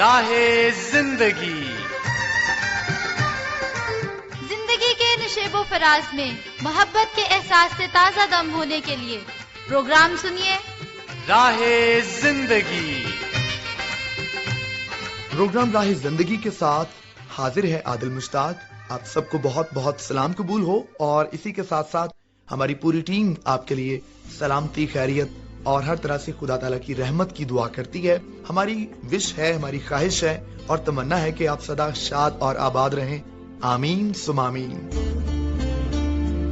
راہ زندگی زندگی کے نشیب و فراز میں محبت کے احساس سے تازہ دم ہونے کے لیے پروگرام سنیے راہ زندگی۔ پروگرام راہ زندگی کے ساتھ حاضر ہے عادل مشتاق۔ آپ سب کو بہت بہت سلام قبول ہو، اور اسی کے ساتھ ساتھ ہماری پوری ٹیم آپ کے لیے سلامتی، خیریت اور ہر طرح سے خدا تعالیٰ کی رحمت کی دعا کرتی ہے۔ ہماری وش ہے، ہماری خواہش ہے اور تمنا ہے کہ آپ سدا شاد اور آباد رہیں، آمین ثم آمین۔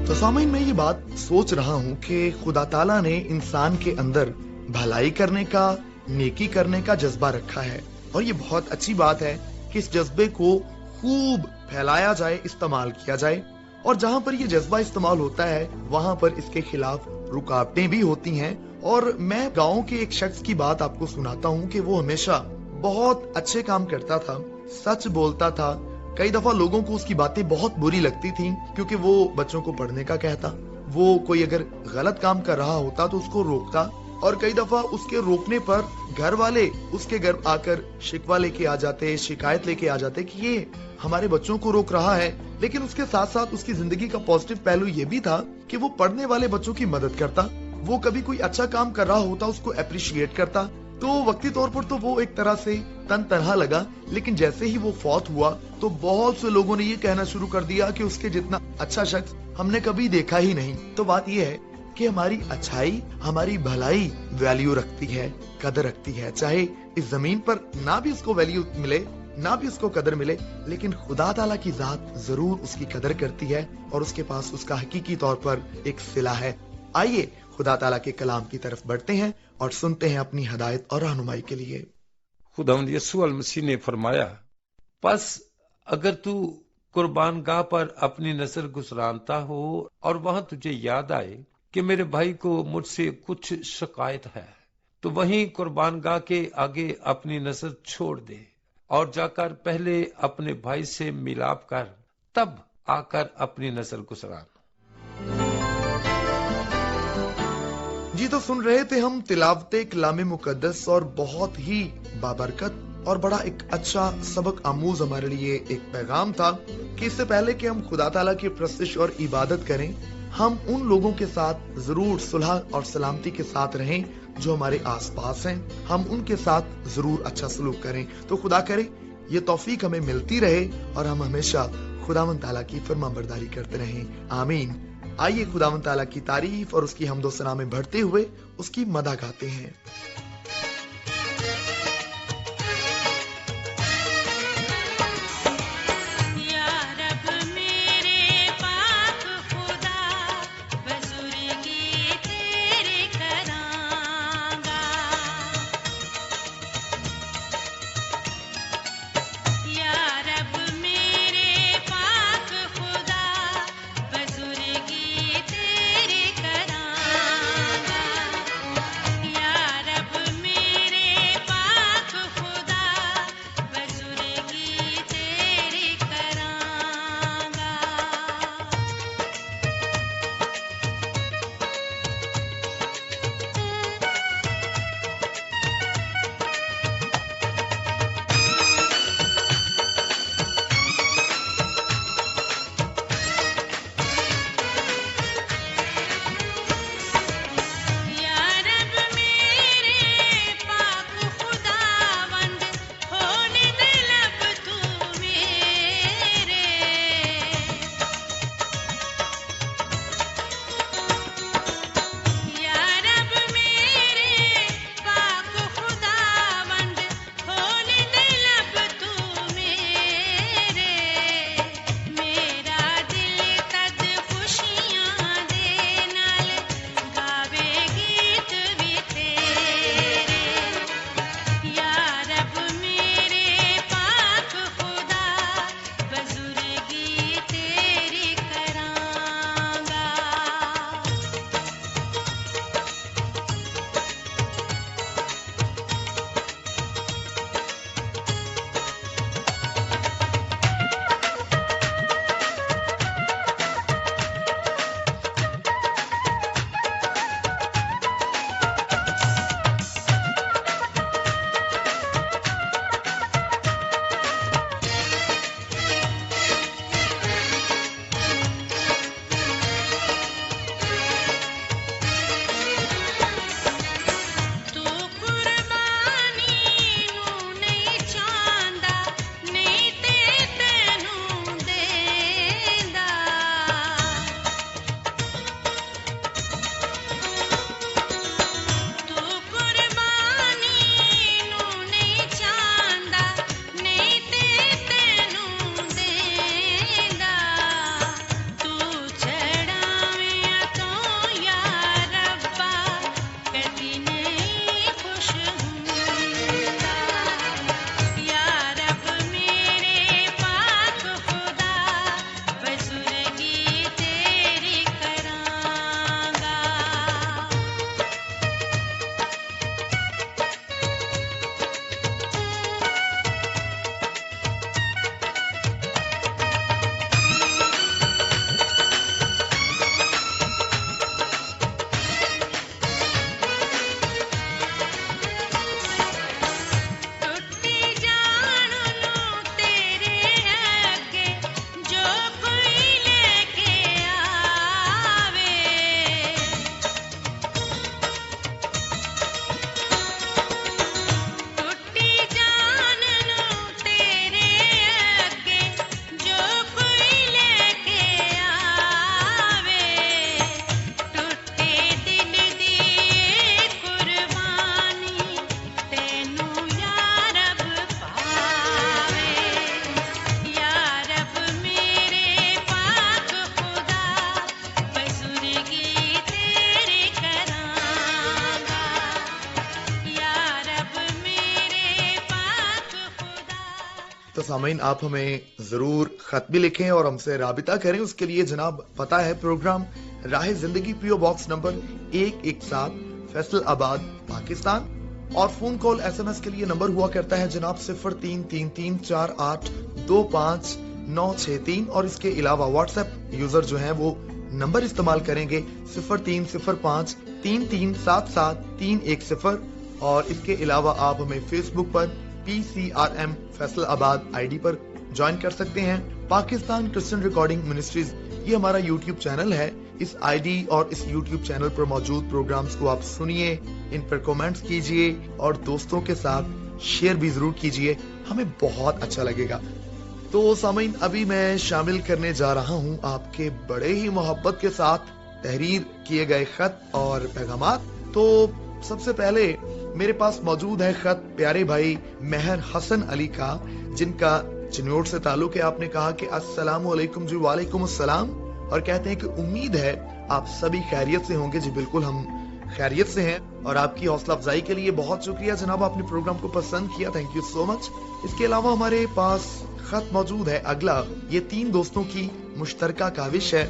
تو سامعین، میں یہ بات سوچ رہا ہوں کہ خدا تعالیٰ نے انسان کے اندر بھلائی کرنے کا، نیکی کرنے کا جذبہ رکھا ہے، اور یہ بہت اچھی بات ہے کہ اس جذبے کو خوب پھیلایا جائے، استعمال کیا جائے، اور جہاں پر یہ جذبہ استعمال ہوتا ہے وہاں پر اس کے خلاف رکاوٹیں بھی ہوتی ہیں۔ اور میں گاؤں کے ایک شخص کی بات آپ کو سناتا ہوں کہ وہ ہمیشہ بہت اچھے کام کرتا تھا، سچ بولتا تھا۔ کئی دفعہ لوگوں کو اس کی باتیں بہت بری لگتی تھیں، کیونکہ وہ بچوں کو پڑھنے کا کہتا، وہ کوئی اگر غلط کام کر رہا ہوتا تو اس کو روکتا، اور کئی دفعہ اس کے روکنے پر گھر والے اس کے گھر آ کر شکوہ لے کے آ جاتے، شکایت لے کے آ جاتے کہ یہ ہمارے بچوں کو روک رہا ہے۔ لیکن اس کے ساتھ ساتھ اس کی زندگی کا پازیٹیو پہلو یہ بھی تھا کہ وہ پڑھنے والے بچوں کی مدد کرتا، وہ کبھی کوئی اچھا کام کر رہا ہوتا اس کو اپریشیٹ کرتا۔ تو وقتی طور پر تو وہ ایک طرح سے تنہا لگا، لیکن جیسے ہی وہ فوت ہوا تو بہت سے لوگوں نے یہ کہنا شروع کر دیا کہ اس کے جتنا اچھا شخص ہم نے کبھی دیکھا ہی نہیں۔ تو بات یہ ہے کہ ہماری اچھائی، ہماری بھلائی ویلیو رکھتی ہے، قدر رکھتی ہے، چاہے اس زمین پر نہ بھی اس کو ویلیو ملے، نہ بھی اس کو قدر ملے، لیکن خدا تعالیٰ کی ذات ضرور اس کی قدر کرتی ہے، اور اس کے پاس اس کا حقیقی طور پر ایک صلہ ہے۔ آئیے خدا تعالیٰ کے کلام کی طرف بڑھتے ہیں اور سنتے ہیں اپنی ہدایت اور رہنمائی کے لیے۔ خداوند یسوع المسیح نے فرمایا، پس اگر تو قربان گاہ پر اپنی نظر گزرانتا ہو اور وہاں تجھے یاد آئے کہ میرے بھائی کو مجھ سے کچھ شکایت ہے، تو وہیں قربان گاہ کے آگے اپنی نظر چھوڑ دے اور جا کر پہلے اپنے بھائی سے ملاپ کر، تب آ کر اپنی نظر گزران۔ جی، تو سن رہے تھے ہم تلاوت کلام مقدس، اور بہت ہی بابرکت اور بڑا ایک اچھا سبق آموز ہمارے لیے ایک پیغام تھا کہ اس سے پہلے کہ ہم خدا تعالیٰ کی پرستش اور عبادت کریں، ہم ان لوگوں کے ساتھ ضرور صلح اور سلامتی کے ساتھ رہیں جو ہمارے آس پاس ہیں، ہم ان کے ساتھ ضرور اچھا سلوک کریں۔ تو خدا کرے یہ توفیق ہمیں ملتی رہے اور ہم ہمیشہ خداوند تعالیٰ کی فرما برداری کرتے رہیں، آمین۔ آئیے خداوند تعالیٰ کی تعریف اور اس کی حمد و ثنا میں بڑھتے ہوئے اس کی مدح گاتے ہیں۔ یا رب सामीन आप हमें जरूर खत भी लिखें और हमसे राबिता करें। उसके लिए जनाब पता है प्रोग्राम राह जिंदगी, PO box number 117 Faisalabad Pakistan. और फोन कॉल SMS के लिए नंबर हुआ करता है जनाब 0333482596 और इसके अलावा व्हाट्सएप यूजर जो है वो नंबर इस्तेमाल करेंगे 030533773110 और इसके अलावा आप हमें फेसबुक पर PCRM फैसलाबाद ID पर ज्वाइन कर सकते हैं। पाकिस्तान क्रिश्चियन रिकॉर्डिंग मिनिस्ट्रीज ये हमारा YouTube चैनल है। इस ID और इस YouTube चैनल पर मौजूद प्रोग्राम्स को आप सुनिए, इन पर कमेंट्स कीजिए और दोस्तों के साथ शेयर भी जरूर कीजिए, हमें बहुत अच्छा लगेगा। तो सामीन अभी मैं शामिल करने जा रहा हूं आपके बड़े ही मोहब्बत के साथ तहरीर किए गए खत और पैगामात। तो सबसे पहले मेरे पास मौजूद है खत प्यारे भाई मेहर हसन अली का, जिनका चिन्नौर से ताल्लुक है। आपने कहा कि अस्सलामु अलैकुम जी। वालेकुम अस्सलाम। और कहते हैं कि उम्मीद है आप सभी खैरियत से होंगे। जी बिल्कुल हम खैरियत से हैं और आपकी हौसला अफजाई के लिए बहुत शुक्रिया जनाब, आपने प्रोग्राम को पसंद किया, थैंक यू सो मच। इसके अलावा हमारे पास खत मौजूद है अगला, ये 3 दोस्तों की मुश्तरका काविश है,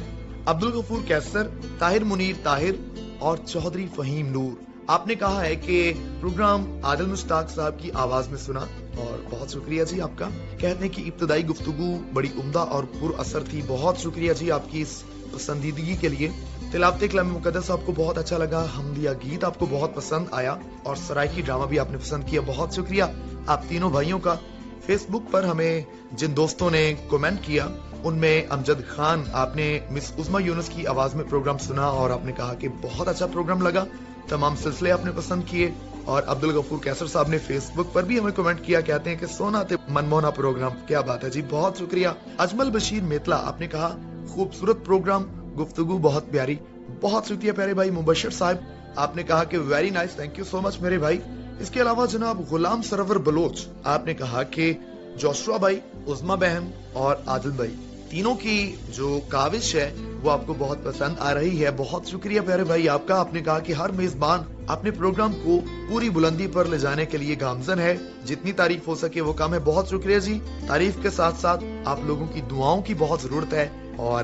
अब्दुल गफूर कैसर, ताहिर मुनीर ताहिर और चौधरी फहीम नूर। आपने कहा है कि प्रोग्राम आदिल मुश्ताक साहब की आवाज में सुना और बहुत शुक्रिया जी आपका। कहते हैं कि इब्तदाई गुफ्तगू बड़ी उम्दा और पुर असर थी, बहुत शुक्रिया जी आपकी इस पसंदीदगी के लिए। तिलावत कलाम मुकद्दस आपको बहुत अच्छा लगा, हमदिया गीत आपको बहुत पसंद आया और सराइकी ड्रामा भी आपने पसंद किया, बहुत शुक्रिया आप तीनों भाइयों का। फेसबुक पर हमें जिन दोस्तों ने कमेंट किया उनमें अमजद खान, आपने मिस उज़मा यूनुस की आवाज में प्रोग्राम सुना और आपने कहा कि बहुत अच्छा प्रोग्राम लगा, तमाम सिलसिले आपने पसंद किए। और अब्दुल गफूर कैसर साहब ने फेसबुक पर भी हमें कमेंट किया, कहते हैं कि सोना थे मनमोहना प्रोग्राम, क्या बात है जी, बहुत शुक्रिया। अजमल बशीर मेतला, आपने कहा खूबसूरत प्रोग्राम, गुफ्तगू बहुत प्यारी, बहुत शुक्रिया प्यारे भाई। मुबशर साहब आपने कहा कि very nice, thank you so much मेरे भाई। इसके अलावा जनाब गुलाम सरवर बलोच, आपने कहा कि जोशुआ भाई, उज़मा बहन और आदिल भाई तीनों की जो काविश है वो आपको बहुत पसंद आ रही है, बहुत शुक्रिया प्यारे भाई आपका। आपने कहा कि हर मेजबान अपने प्रोग्राम को पूरी बुलंदी पर ले जाने के लिए गामजन है, जितनी तारीफ हो सके वो कम है, बहुत शुक्रिया जी। तारीफ के साथ साथ आप लोगों की दुआओं की बहुत जरूरत है और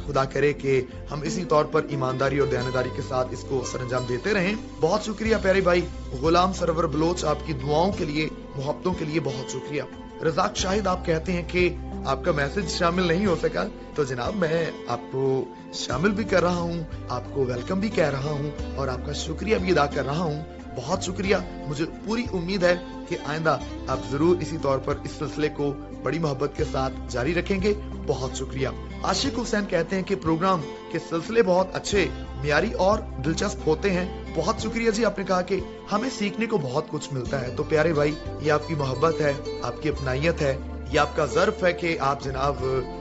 खुदा करे कि हम इसी तौर पर ईमानदारी और दयानदारी के साथ इसको सरंजाम देते रहें। बहुत शुक्रिया प्यारे भाई गुलाम सरवर बलोच, आपकी दुआओं के लिए, मोहब्बतों के लिए बहुत शुक्रिया। रजाक शाहिद, आप कहते हैं कि आपका मैसेज शामिल नहीं हो सका, तो जनाब मैं आपको शामिल भी कर रहा हूँ, आपको वेलकम भी कह रहा हूँ और आपका शुक्रिया भी अदा कर रहा हूँ, बहुत शुक्रिया। मुझे पूरी उम्मीद है कि आइंदा आप जरूर इसी तौर पर इस सिलसिले को बड़ी मोहब्बत के साथ जारी रखेंगे, बहुत शुक्रिया। आशिक हुसैन कहते हैं कि प्रोग्राम के सिलसिले बहुत अच्छे, मियारी और दिलचस्प होते हैं, बहुत शुक्रिया जी। आपने कहा कि हमें सीखने को बहुत कुछ मिलता है, तो प्यारे भाई ये आपकी मोहब्बत है, आपकी अपनाइयत है, ये आपका ज़र्फ है कि आप जनाब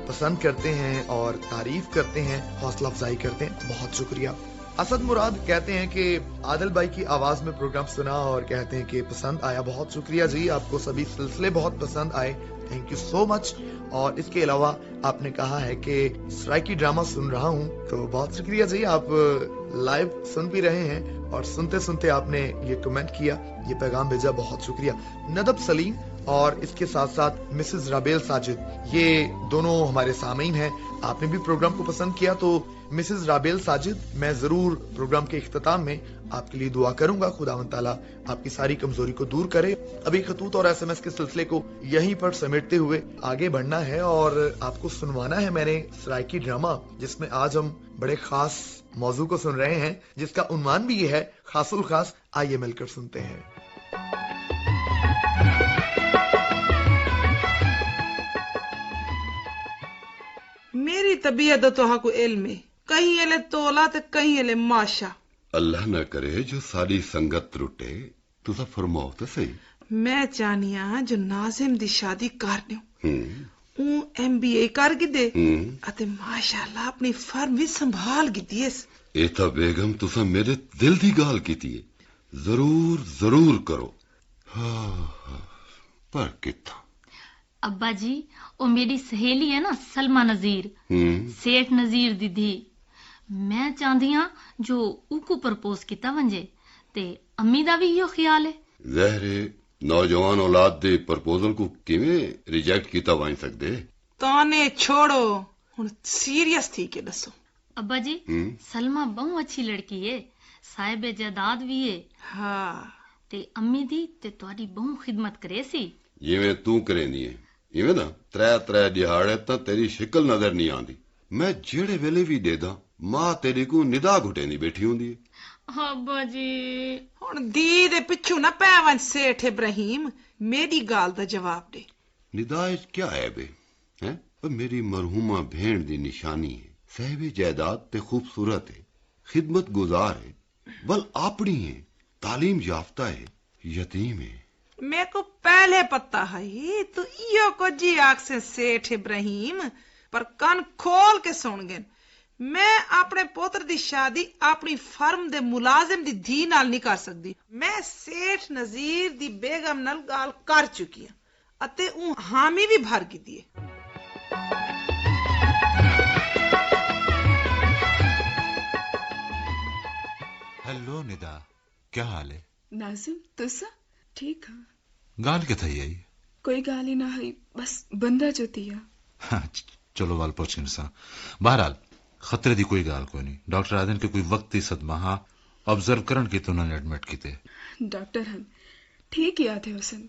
पसंद करते हैं और तारीफ करते हैं, हौसला अफजाई करते हैं, बहुत शुक्रिया। असद मुराद कहते हैं कि आदिल भाई की आवाज में प्रोग्राम सुना और कहते हैं कि पसंद आया, बहुत शुक्रिया जी, आपको सभी सिलसिले बहुत पसंद आए, थैंक यू सो मच। और इसके अलावा आपने कहा है कि सराइकी ड्रामा सुन रहा हूँ, तो बहुत शुक्रिया जी, आप लाइव सुन भी रहे हैं और सुनते सुनते आपने ये कमेंट किया, ये पैगाम भेजा, बहुत शुक्रिया। नदब सलीम और इसके साथ साथ मिसेस राबेल साजिद, ये दोनों हमारे सामीन हैं, आपने भी प्रोग्राम को पसंद किया, तो मिसेस राबेल साजिद मैं जरूर प्रोग्राम के इख्तिताम में आपके लिए दुआ करूंगा, खुदावंद ताला आपकी सारी कमजोरी को दूर करे। अभी खतूत और SMS के सिलसिले को यहीं पर समेटते हुए आगे बढ़ना है और आपको सुनवाना है मैंने सराइकी ड्रामा, जिसमें आज हम बड़े खास मौजू को सुन रहे हैं, जिसका उन्वान भी ये है खासुल खास। आइए मिलकर सुनते हैं। मेरी तबीयत तो को इल्म है, कहीं एले तोला ते कहीं एले माशा। अल्लाह न करे जो सारी संगत त्रुटे, तुसा फरमाओ तो सही। मैं चाहनिया जो नाजिम दी शादी करने MBA कर गिदे अते माशाअल्लाह अपनी फर्म भी संभाल गिदी। ए ता बेगम तुसा मेरे दिल दी गाल कीती है, जरूर जरूर करो। पर कितना अब्बा जी, वो मेरी सहेली है ना सलमा नजीर, सेठ नजीर दीदी, मैं चाहती हाँ जो उको प्रपोज किया वंजे ते अम्मी दा भी यो ख्याल है। जहरे नौजवान औलाद दे प्रपोजल को किवें रिजेक्ट कीता वाई सकदे? ताने छोड़ो, हुण सीरियस थी के दसो। अब्बा जी, सलमा बहुत अच्छी लड़की है, साहिबे जायदाद भी है। हाँ ते अम्मी दी ते तुहाडी बहुत खिदमत करे सी। जिवें तू करेंदी है इवें ना त्रै दिहाड़े तां तेरी शिकल नजर नहीं आंदी। मैं जेड़े वेले भी देदा मां तेरी को निदा घुटेंदी बैठी हुंदी है। अब्बा जी हुण दी दे पिछू ना पैवन सेठ इब्राहिम, मेरी गाल दा जवाब दे। निदा क्या है बे? हैं? मेरी मरहुमा भेण दी निशानी है, साहिबे जायदाद ते खूबसूरत है, खिदमत गुजार है, बल आपड़ी है, तालीम याफ्ता है, यतीम है। मेरे को पहले पता है तू इयो को जी आख से सेठ इब्राहिम, पर कान खोल के सुन गए। मैं अपने पुत्र दी शादी अपनी फर्म दे मुलाजिम दी धी नाल नहीं कर सकदी। मैं सेठ नजीर दी बेगम नाल गाल कर चुकी हूं अते ऊ हामी भी भर की दी। हेलो निदा, क्या हाल है? नाजिम तुसा ठीक हाँ? गाल के थई आई? कोई गाल ही ना है, बस बंदा जो तिया। हाँ, चलो वाल पहुंच सा। बहरहाल खतरे दी कोई गाल कोई नहीं। डॉक्टर आदन के कोई वक्त सदमा हाँ ऑब्जर्व करन की तो उन्होंने एडमिट कीते। डॉक्टर हन ठीक ही आते हुसन।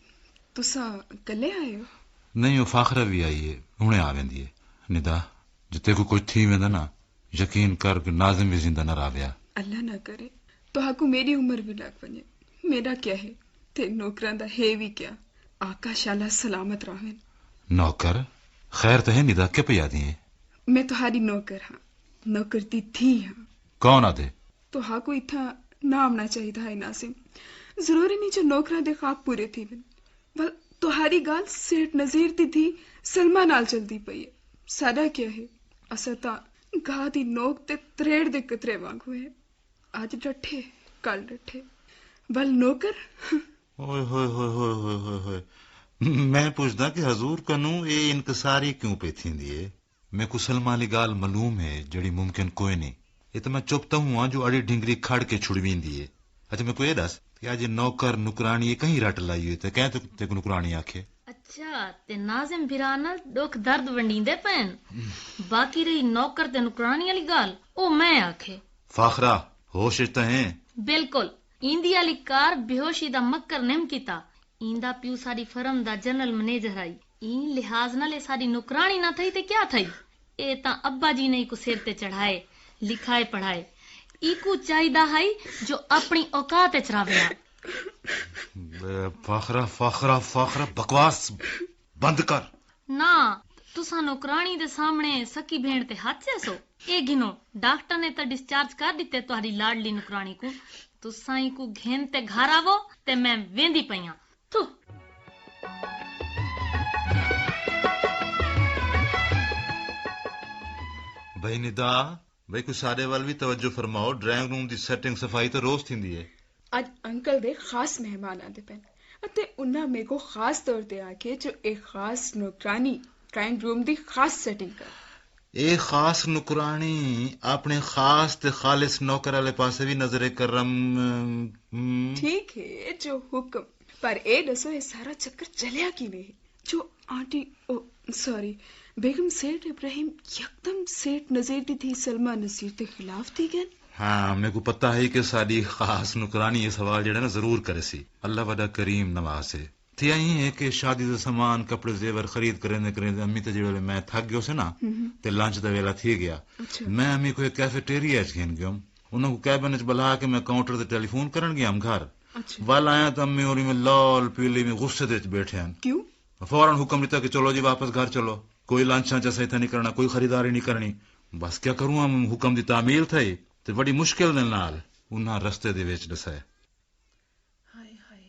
तुसा कले आए हो? नहीं, वो फाखरा भी आई है, हुणे आ वेंदी है। निदा जिते को कोई थी वेंदा ना, यकीन कर कि नाजिम भी जिंदा न राव्या। अल्लाह ना करे तो हाकू मेरी उम्र भी लग वने। मेरा क्या है ते नौकरां दा है भी क्या। आका शाला सलामत रावेन। नौकर खैर तो है निदा, क्या पिया दी है? मैं तुम्हारी नौकर हाँ, नौकर दी थी हाँ। कौन आदे? तो हाकू इथा नाम ना चाहिए है नासिम। जरूरी नहीं जो नौकरा दे ख्वाब पूरे थी बिन। बल तुम्हारी गाल सेठ नजीर दी थी सलमा नाल चलती पई है। सादा क्या है असता गा दी नोक ते त्रेड़ दे कतरे वांगू है। आज डठे कल डठे बल नौकर। ओए होए होए होए होए होए होए। मैं पूछदा कि हजूर कनू ये इनकसारी क्यों पे थींदी है? मैं को सलमा ली गाल मालूम है जड़ी मुमकिन कोई नहीं। ये तो मैं चुपता हूँ जो अड़ी ढिंगरी खड़ के छुड़वींदी है। अच्छा मैं को ये दस कि आज नौकर नुकरानी ये कहीं रट लाई हुई तो कह तो तेको नुकरानी आखे। अच्छा ते नाजिम बिराना दुख दर्द वंडींदे पैन। बाकी रही नौकर ते नुकरानी वाली गाल ओ मैं आखे। फाखरा होश तो है? बिल्कुल। इंदी वाली कार बेहोशी दा मक्कर निम कीता। इंदा प्यू सारी फर्म दा जनरल मैनेजर आई। इन लिहाज नाले सारी नुकरानी ना थई ते क्या थई। ए ता अब्बा जी ने को सिर ते चढ़ाए लिखाए पढ़ाए। इकू चाहिदा है जो अपनी औकात चरावे। फाखरा फाखरा फाखरा बकवास बंद कर ना। तुसा नौकरानी दे सामने सकी भेड़ ते हाथ से सो। ए गिनो डॉक्टर ने तो डिस्चार्ज कर दिते तुम्हारी लाडली नौकरानी को। तुसा ही को घेन ते घर आवो ते मैं वेंदी पईया। तू भाई निदा भाई कुछ सारे वाल भी तवज्जो फरमाओ। ड्राइंग रूम दी सेटिंग सफाई तो रोज थींदी है। आज अंकल दे खास मेहमान आते पैन अते उन्ना मेरे को खास तौर ते आके जो एक खास नौकरानी ड्राइंग रूम दी खास सेटिंग कर। ए खास नुकरानी अपने खास ते खालिस नौकर वाले पासे भी नजरे करम। ठीक है जो हुक्म, पर ए दसो ये सारा चक्कर चलिया की नहीं जो आंटी ओ सॉरी बेगम सेठ इब्राहिम यकदम सेठ नजीर दी थी सलमा नजीर के खिलाफ थी गन। हाँ मेरे को पता है कि सारी खास नुकरानी ये सवाल जेड़ा ना जरूर करे सी। अल्लाह वडा करीम नवाज से थी आई है कि शादी का सामान कपड़े जेवर खरीद करेंदे करेंदे अम्मी ते जेड़े मैं थक गयो से ना ते लंच दा वेला थी गया। अच्छा। मैं अम्मी को एक कैफेटेरिया च घेन गयो। उन्होंने कैबिन च बुला के मैं काउंटर ते टेलीफोन करन गया हम घर। अच्छा। वाल आया तो अम्मी और में लाल पीली में गुस्से दे बैठे हैं। क्यों? फौरन हुक्म दिता कि चलो जी वापस घर चलो, कोई लंच जैसा इतना नहीं करना, कोई खरीदारी नहीं करनी। बस क्या करूं हम हुक्म दी तामील थई ते बड़ी मुश्किल दे नाल उन्हां रस्ते दे विच दसाए। हाय हाय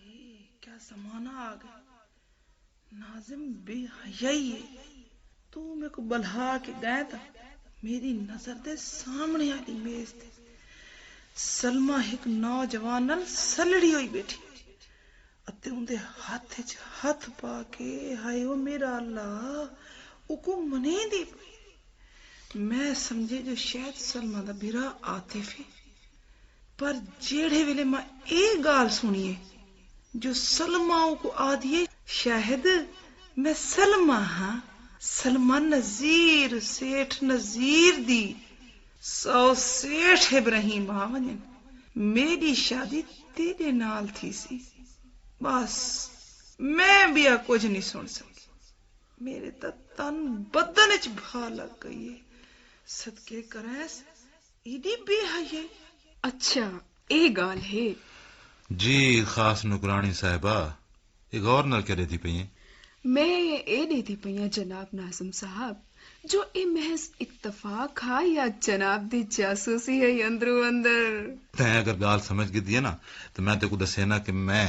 क्या जमाना आ गया। नाजिम बेहयाई है। तू मेरे को बलहा के गया था मेरी नजर दे सामने आली मेज ते सलमा एक नौजवान नाल सलड़ी होई बैठी अते उनदे हाथ च हाथ पा के हाय ओ मेरा अल्लाह उको मने दी। मैं समझे जो शायद सलमा दा बिरा आतिफ है, पर जेड़े वेले मैं ए गाल सुनिए जो सलमाओं को आदि है शायद मैं सलमा हाँ सलमा नजीर सेठ नजीर दी सौ सेठ इब्राहिम आवने मेरी शादी तेरे नाल थी सी बस मैं भी कुछ नहीं सुन सकी मेरे तो तन बदन च भा लग गई है सदके करैस इदी बेहया अच्छा ये गाल है जी खास नुकरानी साहिबा एक और नल करे थी पई मैं ये देती पई जनाब नाजिम साहब जो ये महज इत्तफाक हा या जनाब दी जासूसी है अंदरो अंदर तैं अगर गाल समझ गई दी है ना तो मैं तेको दसे ना कि मैं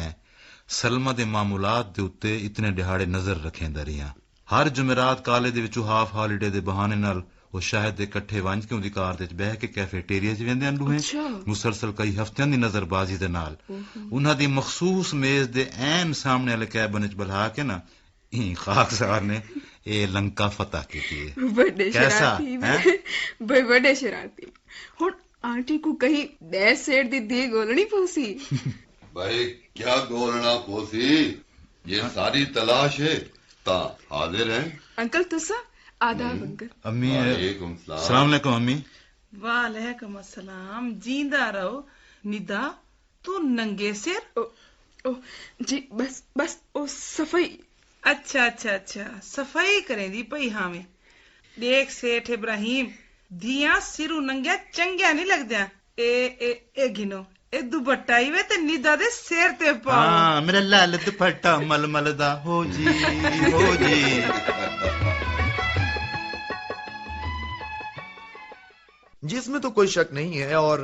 सलमा दे मामूलात दे उत्ते इतने दिहाड़े नजर रखेंदा रहिया हर जुमेरात काले दे विचों हाफ हॉलीडे दे बहाने नाल वो शायद दे इकट्ठे वंज के उदी कार दे बह के कैफेटेरिया च वेंदे अंडू हैं मुसलसल कई हफ्तियां दी नजरबाजी दे नाल उन्हां दी मखसूस मेज दे ऐन सामने वाले कैबिन च बलहा के ना ई खाकसार ने ए लंका फतह कीती है बड़े शरारती बड़े शरारती हुन आंटी को कहीं 10 सेठ दी दी गोलनी पोसी भाई क्या गोलना पोसी ये सारी तलाश है ता हाजिर है अंकल तुसा आदाब अंकल अम्मी वालेकुम अस्सलाम वालेकुम अम्मी वालेकुम अस्सलाम जींदा रहो निदा तू नंगे सिर ओ जी बस ओ सफाई अच्छा अच्छा अच्छा सफाई करें दी पई हावे देख सेठ इब्राहिम दिया सिरू नंग्या चंग्या नहीं लगदा ए गिनो ए दुपट्टा ही वे ते निदा दे सिर ते पाओ हां मेरा लाल दुपट्टा मलमल दा हो जी जिसमें तो कोई शक नहीं है और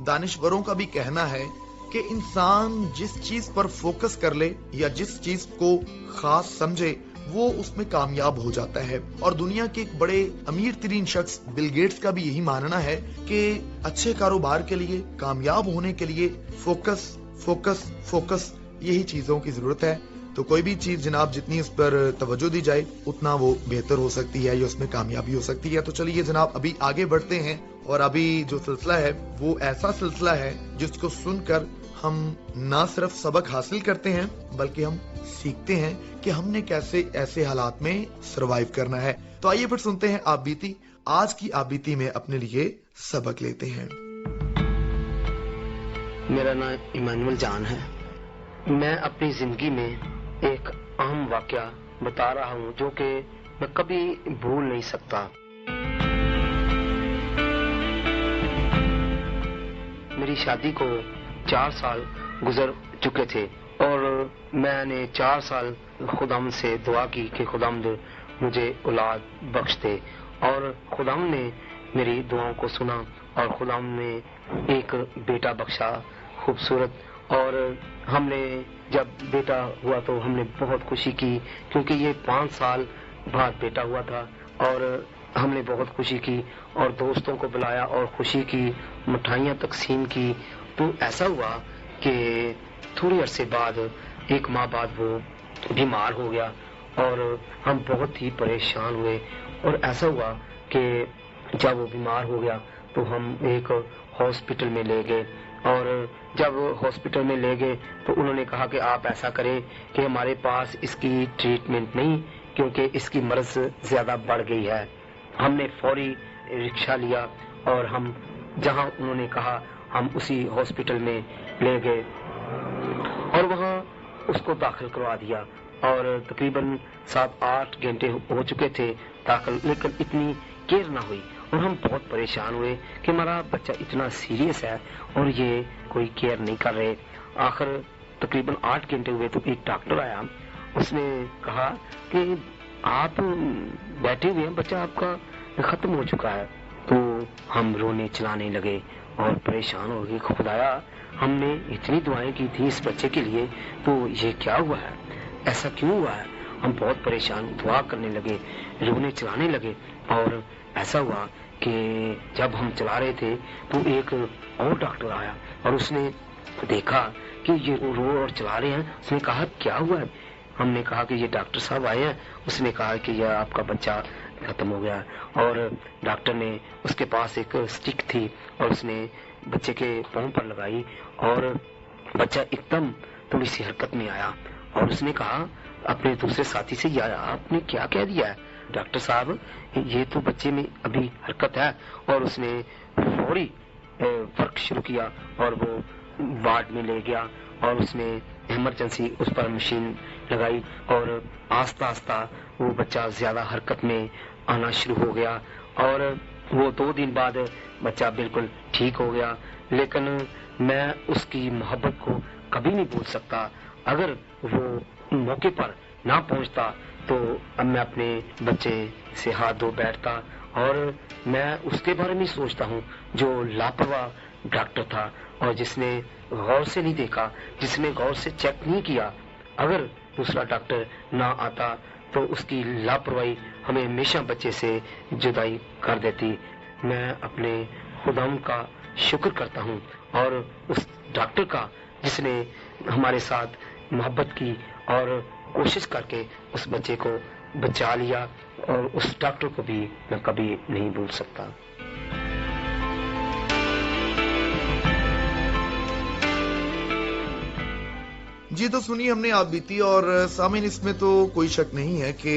दानिश्वरों का भी कहना है कि इंसान जिस चीज पर फोकस कर ले या जिस चीज को खास समझे वो उसमें कामयाब हो जाता है और दुनिया के एक बड़े अमीर तरीन शख्स बिल गेट्स का भी यही मानना है कि अच्छे कारोबार के लिए कामयाब होने के लिए फोकस फोकस फोकस यही चीजों की जरूरत है तो कोई भी चीज जनाब जितनी उस पर तवज्जो दी जाए उतना वो बेहतर हो सकती है या उसमें कामयाबी हो सकती है तो चलिए जनाब अभी आगे बढ़ते हैं और अभी जो सिलसिला है वो ऐसा सिलसिला है जिसको सुनकर हम ना सिर्फ सबक हासिल करते हैं बल्कि हम सीखते हैं कि हमने कैसे ऐसे हालात में सरवाइव करना है तो आइए फिर सुनते हैं आप बीती आज की आप बीती में अपने लिए सबक लेते हैं मेरा नाम इमानुअल जान है मैं अपनी जिंदगी में एक अहम वाकया बता रहा हूँ जो कि मैं कभी भूल नहीं सकता मेरी शादी को 4 साल गुजर चुके थे और मैंने 4 साल खुदाम से दुआ की कि खुदाम मुझे औलाद बख्श दे और खुदाम ने मेरी दुआओं को सुना और खुदाम ने एक बेटा बख्शा खूबसूरत और हमने जब बेटा हुआ तो हमने बहुत खुशी की क्योंकि ये 5 साल बाद बेटा हुआ था और हमने बहुत खुशी की और दोस्तों को बुलाया और खुशी की मिठाइयाँ तकसीम की तो ऐसा हुआ कि थोड़ी अरसे बाद 1 माह बाद वो बीमार हो गया और हम बहुत ही परेशान हुए और ऐसा हुआ कि जब वो बीमार हो गया तो हम एक हॉस्पिटल में ले गए और जब हॉस्पिटल में ले गए तो उन्होंने कहा कि आप ऐसा करें कि हमारे पास इसकी ट्रीटमेंट नहीं क्योंकि इसकी मर्ज ज्यादा बढ़ गई है हमने फौरी रिक्शा लिया और हम जहां उन्होंने कहा हम उसी हॉस्पिटल में ले गए और वहां उसको दाखिल करवा दिया और तकरीबन 7-8 घंटे हो चुके थे दाखिल लेकिन इतनी केयर ना हुई और हम बहुत परेशान हुए कि हमारा बच्चा इतना सीरियस है और ये कोई केयर नहीं कर रहे आखिर तकरीबन 8 घंटे हुए तो एक डॉक्टर आया उसने कहा कि आप बैठे हुए हैं बच्चा आपका खत्म हो चुका है तो हम रोने चलाने लगे और परेशान हो गए खुदाया हमने इतनी दुआएं की थी इस बच्चे के लिए तो ये क्या हुआ है ऐसा क्यों हुआ है हम बहुत परेशान दुआ करने लगे रोने चलाने लगे और ऐसा हुआ कि जब हम चला रहे थे तो एक और डॉक्टर आया और उसने देखा कि ये रो और चला रहे हैं उसने कहा क्या हुआ है हमने कहा कि ये डॉक्टर साहब आए हैं उसने कहा कि यह आपका बच्चा खत्म हो गया और डॉक्टर ने उसके पास एक स्टिक थी और उसने बच्चे के पांव पर लगाई और बच्चा एकदम थोड़ी सी हरकत में आया और उसने कहा अपने दूसरे साथी से, यार आपने क्या कह दिया है? डॉक्टर साहब ये तो बच्चे में अभी हरकत है। और उसने फौरी वर्क शुरू किया और वो वार्ड में ले गया और उसने इमरजेंसी उस पर मशीन लगाई और आस्ता आस्ता वो बच्चा ज्यादा हरकत में आना शुरू हो गया और वो 2 दिन बाद बच्चा बिल्कुल ठीक हो गया। लेकिन मैं उसकी मोहब्बत को कभी नहीं भूल सकता। अगर वो मौके पर ना पहुंचता तो अब मैं अपने बच्चे से हाथ धो बैठता और मैं उसके बारे में सोचता हूँ जो लापरवाह डॉक्टर था और जिसने गौर से नहीं देखा, जिसने गौर से चेक नहीं किया। अगर दूसरा डॉक्टर ना आता तो उसकी लापरवाही हमें हमेशा बच्चे से जुदाई कर देती। मैं अपने खुदाम का शुक्र करता हूँ और उस डॉक्टर का जिसने हमारे साथ मोहब्बत की और कोशिश करके उस बच्चे को बचा लिया, और उस डॉक्टर को भी मैं कभी नहीं भूल सकता। जी तो सुनिए हमने आप बीती, और सामीन इसमें तो कोई शक नहीं है कि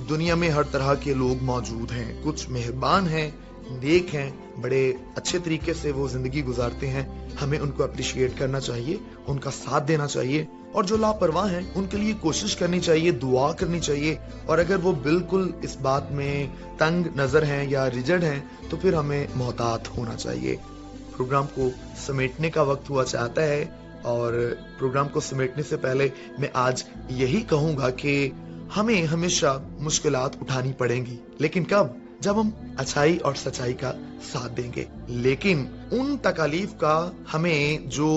दुनिया में हर तरह के लोग मौजूद हैं। कुछ मेहरबान हैं, नेक हैं, बड़े अच्छे तरीके से वो जिंदगी गुजारते हैं। हमें उनको अप्रिशिएट करना चाहिए, उनका साथ देना चाहिए, और जो लापरवाह हैं उनके लिए कोशिश करनी चाहिए, दुआ करनी चाहिए। और अगर वो बिल्कुल इस बात में तंग नजर हैं या रिजड हैं तो फिर हमें मोहतात होना चाहिए। प्रोग्राम को समेटने का वक्त हुआ चाहता है, और प्रोग्राम को समेटने से पहले मैं आज यही कहूंगा कि हमें हमेशा मुश्किलात उठानी पड़ेंगी, लेकिन कब? जब हम अच्छाई और सच्चाई का साथ देंगे। लेकिन उन तकालीफ का हमें जो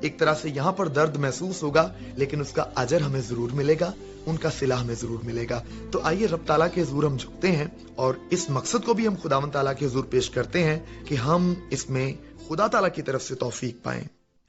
एक तरह से यहाँ पर दर्द महसूस होगा, लेकिन उसका अजर हमें जरूर मिलेगा, उनका सिला हमें जरूर मिलेगा। तो आइए रब ताला के हुजूर हम झुकते हैं और इस मकसद को भी हम खुदावंद ताला के हुजूर पेश करते हैं कि हम इसमें खुदा ताला की तरफ से तौफीक पाएं।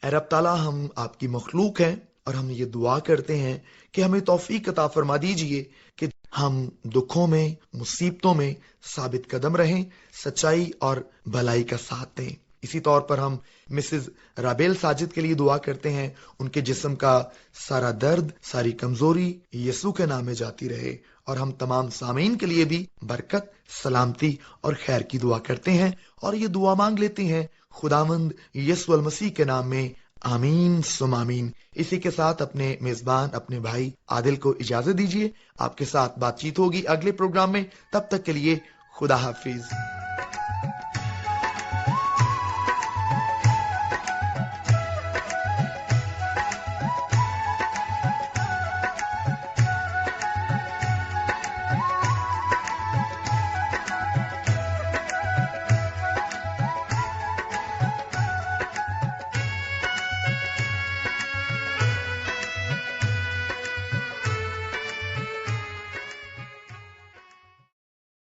ऐ रब ताला, हम आपकी मखलूक हैं और हम ये दुआ करते हैं कि हमें तौफीक अता फरमा दीजिए कि हम दुखों में, मुसीबतों में साबित कदम रहें, सच्चाई और भलाई का साथ दें। इसी तौर पर हम मिसेस राबेल साजिद के लिए दुआ करते हैं, उनके जिस्म का सारा दर्द, सारी कमजोरी यीशु के नाम में जाती रहे। और हम तमाम सामीन के लिए भी बरकत, सलामती और खैर की दुआ करते हैं, और ये दुआ मांग लेते हैं खुदावंद यीशु अल मसीह के नाम में, आमीन सुम आमीन। इसी के साथ अपने मेजबान, अपने भाई आदिल को इजाजत दीजिए। आपके साथ बातचीत होगी अगले प्रोग्राम में। तब तक के लिए खुदा हाफिज।